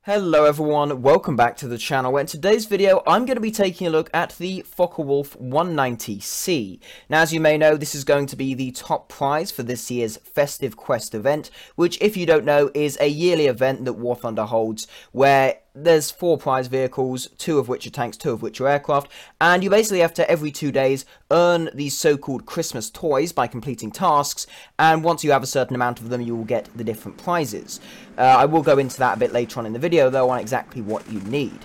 Hello everyone, welcome back to the channel. In today's video I'm going to be taking a look at the Fw-190C. Now as you may know, this is going to be the top prize for this year's Festive Quest event, which if you don't know is a yearly event that War Thunder holds where there's 4 prize vehicles, 2 of which are tanks, 2 of which are aircraft, and you basically have to every 2 days earn these so-called Christmas toys by completing tasks, and once you have a certain amount of them you will get the different prizes. I will go into that a bit later on in the video though on exactly what you need.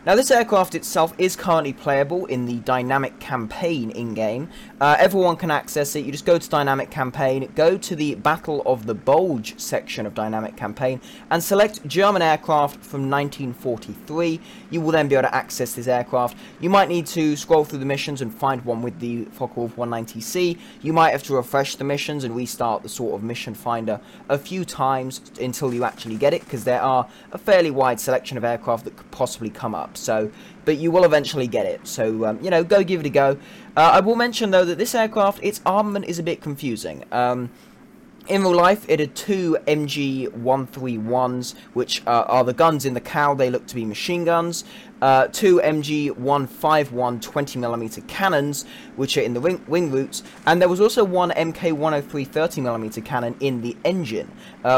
Now this aircraft itself is currently playable in the Dynamic Campaign in-game. Everyone can access it. You just go to Dynamic Campaign, go to the Battle of the Bulge section of Dynamic Campaign, and select German aircraft from 1943. You will then be able to access this aircraft. You might need to scroll through the missions and find one with the Fw-190C. You might have to refresh the missions and restart the sort of mission finder a few times until you actually get it, because there are a fairly wide selection of aircraft that could possibly come up. But you will eventually get it, so you know, go give it a go. I will mention though that this aircraft, its armament is a bit confusing. In real life, it had 2 MG-131s, which are the guns in the cowl. They look to be machine guns. 2 MG-151 20mm cannons, which are in the wing roots. And there was also one MK-103 30mm cannon in the engine,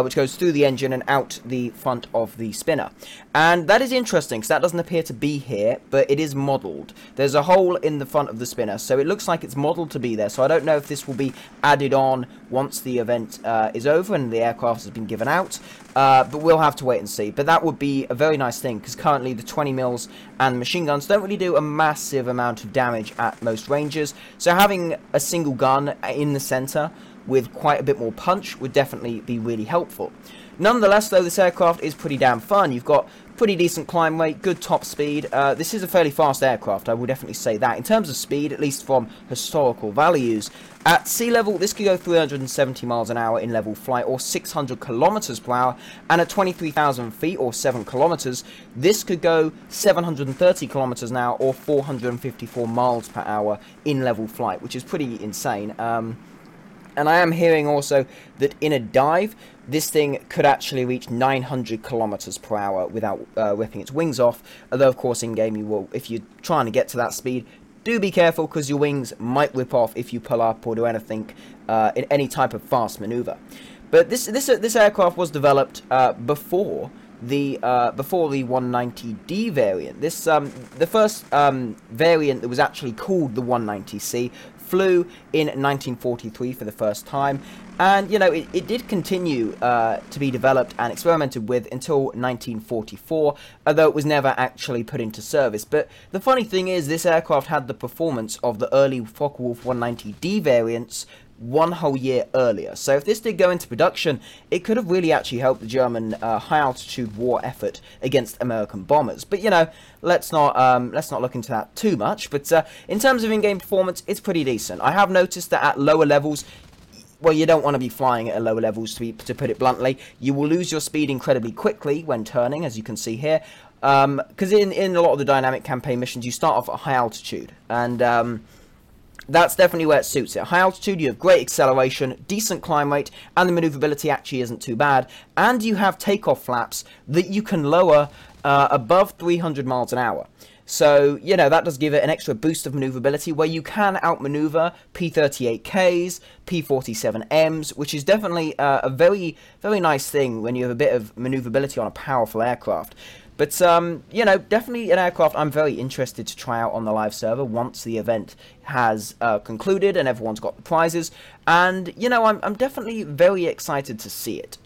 which goes through the engine and out the front of the spinner. And that is interesting, because that doesn't appear to be here, but it is modelled. There's a hole in the front of the spinner, so it looks like it's modelled to be there. So I don't know if this will be added on once the event is over and the aircraft has been given out, but we'll have to wait and see. But that would be a very nice thing, because currently the 20mm and machine guns don't really do a massive amount of damage at most ranges, so having a single gun in the centre with quite a bit more punch would definitely be really helpful. Nonetheless though, this aircraft is pretty damn fun. You've got pretty decent climb rate, good top speed. This is a fairly fast aircraft, I will definitely say that. In terms of speed, at least from historical values, at sea level this could go 370 miles an hour in level flight, or 600 kilometers per hour, and at 23,000 feet or 7 kilometers this could go 730 kilometers an hour or 454 miles per hour in level flight, which is pretty insane. And I am hearing also that in a dive, this thing could actually reach 900 kilometers per hour without ripping its wings off. Although, of course, in-game you will, if you're trying to get to that speed, do be careful, because your wings might rip off if you pull up or do anything in any type of fast maneuver. But this aircraft was developed before the 190D variant. This the first variant that was actually called the 190C flew in 1943 for the first time, and you know, it did continue to be developed and experimented with until 1944, although it was never actually put into service. But the funny thing is, this aircraft had the performance of the early Focke-Wulf 190D variants 1 whole year earlier. So if this did go into production, it could have really actually helped the German high-altitude war effort against American bombers. But you know, let's not look into that too much. But in terms of in-game performance, it's pretty decent. I have noticed that at lower levels, well, you don't want to be flying at lower levels, to put it bluntly. You will lose your speed incredibly quickly when turning, as you can see here. Because in a lot of the Dynamic Campaign missions, you start off at high altitude, and that's definitely where it suits it. High altitude, you have great acceleration, decent climb rate, and the maneuverability actually isn't too bad. And you have takeoff flaps that you can lower above 300 miles an hour. So, you know, that does give it an extra boost of maneuverability, where you can outmaneuver P-38Ks, P-47Ms, which is definitely a very, very nice thing when you have a bit of maneuverability on a powerful aircraft. But, you know, definitely an aircraft I'm very interested to try out on the live server once the event has concluded and everyone's got the prizes. And, you know, I'm definitely very excited to see it,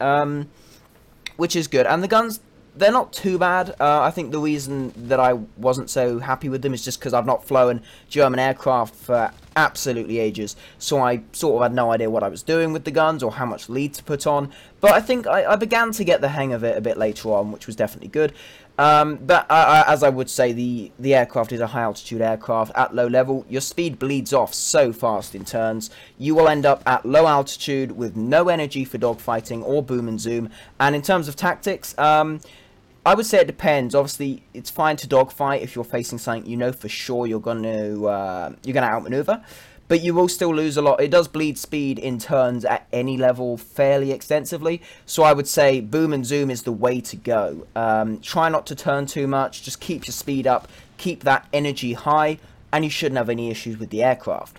which is good. And the guns, they're not too bad. I think the reason that I wasn't so happy with them is just because I've not flown German aircraft for absolutely ages, so I sort of had no idea what I was doing with the guns or how much lead to put on. But I think I began to get the hang of it a bit later on, which was definitely good. But as I would say, the aircraft is a high altitude aircraft. At low level, your speed bleeds off so fast in turns. You will end up at low altitude with no energy for dogfighting or boom and zoom. And in terms of tactics, I would say it depends. Obviously, it's fine to dogfight if you're facing something you know for sure you're gonna outmaneuver. but you will still lose a lot. It does bleed speed in turns at any level fairly extensively, so I would say boom and zoom is the way to go. Try not to turn too much, just keep your speed up, keep that energy high, and you shouldn't have any issues with the aircraft.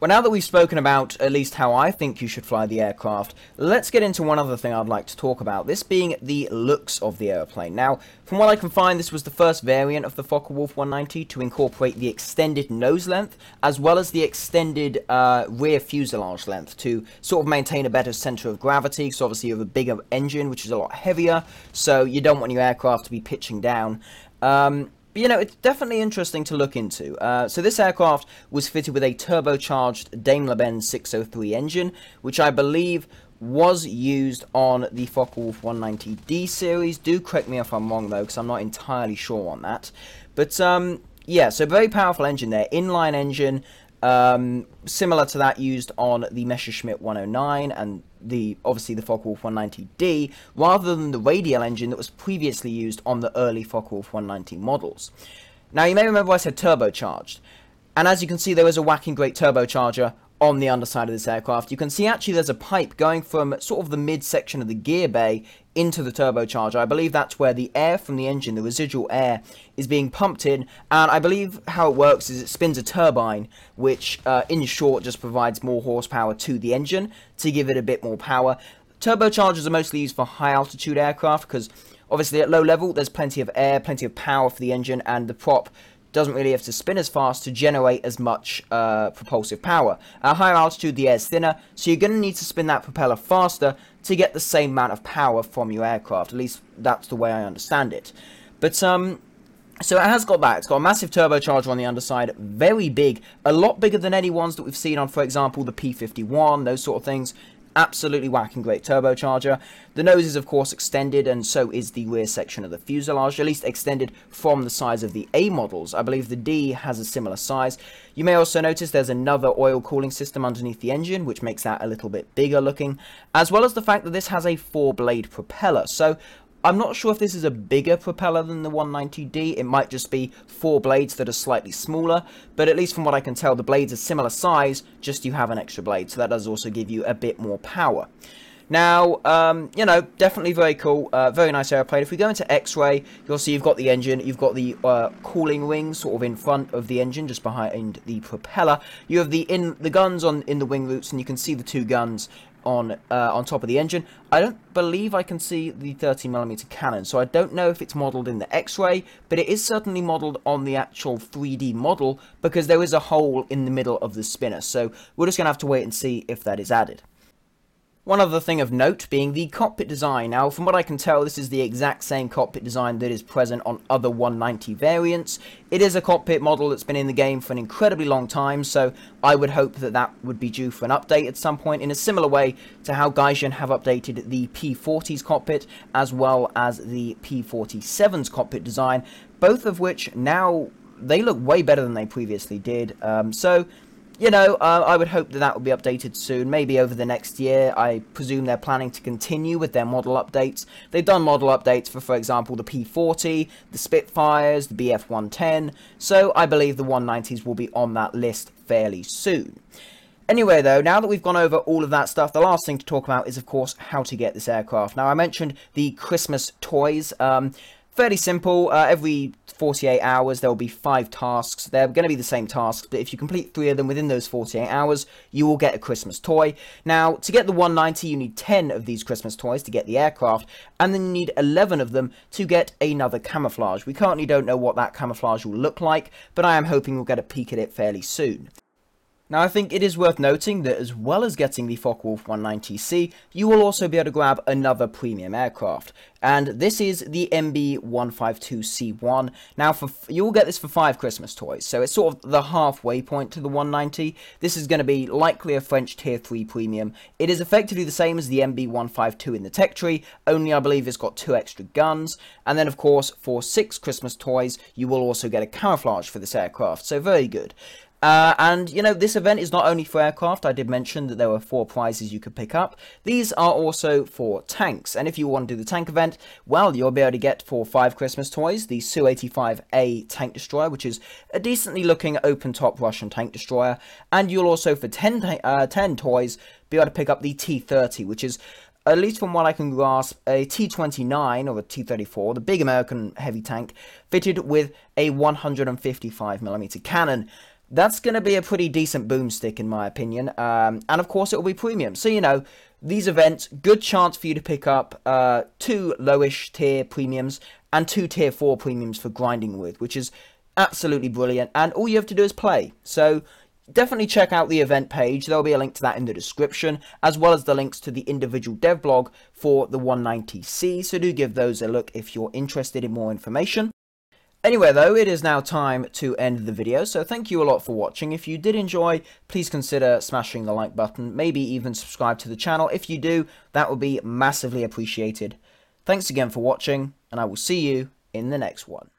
Well, now that we've spoken about at least how I think you should fly the aircraft, let's get into one other thing I'd like to talk about, this being the looks of the airplane. Now, from what I can find, this was the first variant of the Fw-190 to incorporate the extended nose length, as well as the extended rear fuselage length to sort of maintain a better center of gravity, because obviously you have a bigger engine, which is a lot heavier, so you don't want your aircraft to be pitching down. You know, it's definitely interesting to look into. So this aircraft was fitted with a turbocharged Daimler-Benz 603 engine, which I believe was used on the Fw-190D series. Do correct me if I'm wrong, though, because I'm not entirely sure on that. But, yeah, so very powerful engine there. Inline engine, similar to that used on the Messerschmitt 109 and obviously the Fw-190D, rather than the radial engine that was previously used on the early Fw-190 models. Now, you may remember I said turbocharged, and as you can see, there is a whacking great turbocharger on the underside of this aircraft. You can see actually there's a pipe going from sort of the midsection of the gear bay into the turbocharger. I believe that's where the air from the engine, the residual air, is being pumped in, and I believe how it works is it spins a turbine, which in short just provides more horsepower to the engine to give it a bit more power. Turbochargers are mostly used for high altitude aircraft because obviously at low level there's plenty of air, plenty of power for the engine, and the prop doesn't really have to spin as fast to generate as much propulsive power. At higher altitude, the air is thinner, so you're going to need to spin that propeller faster to get the same amount of power from your aircraft. At least that's the way I understand it. But so it has got that. It's got a massive turbocharger on the underside, very big, a lot bigger than any ones that we've seen on, for example, the P-51, those sort of things. Absolutely whacking great turbocharger. The nose is of course extended, and so is the rear section of the fuselage, at least extended from the size of the A models. I believe the D has a similar size. You may also notice there's another oil cooling system underneath the engine, which makes that a little bit bigger looking, as well as the fact that this has a 4-blade propeller. So I'm not sure if this is a bigger propeller than the 190D. It might just be 4 blades that are slightly smaller, but at least from what I can tell, the blades are similar size, just you have an extra blade, so that does also give you a bit more power. Now, you know, definitely very cool, very nice airplane. If we go into X-ray, you'll see you've got the engine, you've got the cooling wings sort of in front of the engine, just behind the propeller. You have the guns in the wing roots, and you can see the 2 guns on top of the engine. I don't believe I can see the 30mm cannon, so I don't know if it's modelled in the X-ray, but it is certainly modelled on the actual 3D model, because there is a hole in the middle of the spinner, so we're just going to have to wait and see if that is added. One other thing of note being the cockpit design. Now, from what I can tell, this is the exact same cockpit design that is present on other 190 variants. It is a cockpit model that's been in the game for an incredibly long time, so I would hope that that would be due for an update at some point, in a similar way to how Gaijin have updated the P40's cockpit, as well as the P47's cockpit design, both of which now, they look way better than they previously did. So, you know, I would hope that that will be updated soon, maybe over the next year. I presume they're planning to continue with their model updates. They've done model updates for example, the P40, the Spitfires, the BF-110, so I believe the 190s will be on that list fairly soon. Anyway, though, now that we've gone over all of that stuff, the last thing to talk about is, of course, how to get this aircraft. Now, I mentioned the Christmas toys. Fairly simple. Every 48 hours there will be 5 tasks. They're going to be the same tasks, but if you complete 3 of them within those 48 hours, you will get a Christmas toy. Now, to get the 190, you need 10 of these Christmas toys to get the aircraft, and then you need 11 of them to get another camouflage. We currently don't know what that camouflage will look like, but I am hoping we'll get a peek at it fairly soon. Now, I think it is worth noting that as well as getting the Focke-Wulf 190C, you will also be able to grab another premium aircraft, and this is the MB152C1. Now, you will get this for 5 Christmas toys, so it's sort of the halfway point to the 190. This is going to be likely a French Tier 3 premium. It is effectively the same as the MB152 in the tech tree, only I believe it's got 2 extra guns, and then of course, for 6 Christmas toys, you will also get a camouflage for this aircraft, so very good. And, you know, this event is not only for aircraft. I did mention that there were 4 prizes you could pick up. These are also for tanks. And if you want to do the tank event, well, you'll be able to get for 5 Christmas toys, the Su-85A tank destroyer, which is a decently looking open-top Russian tank destroyer. And you'll also, for 10 toys, be able to pick up the T-30, which is, at least from what I can grasp, a T-29 or a T-34, the big American heavy tank, fitted with a 155mm cannon. That's going to be a pretty decent boomstick in my opinion, and of course it will be premium. So, you know, these events, good chance for you to pick up 2 lowish tier premiums and 2 tier 4 premiums for grinding with, which is absolutely brilliant, and all you have to do is play. So definitely check out the event page. There'll be a link to that in the description, as well as the links to the individual dev blog for the 190C, so do give those a look if you're interested in more information. Anyway though, it is now time to end the video, so thank you a lot for watching. If you did enjoy, please consider smashing the like button, maybe even subscribe to the channel. If you do, that would be massively appreciated. Thanks again for watching, and I will see you in the next one.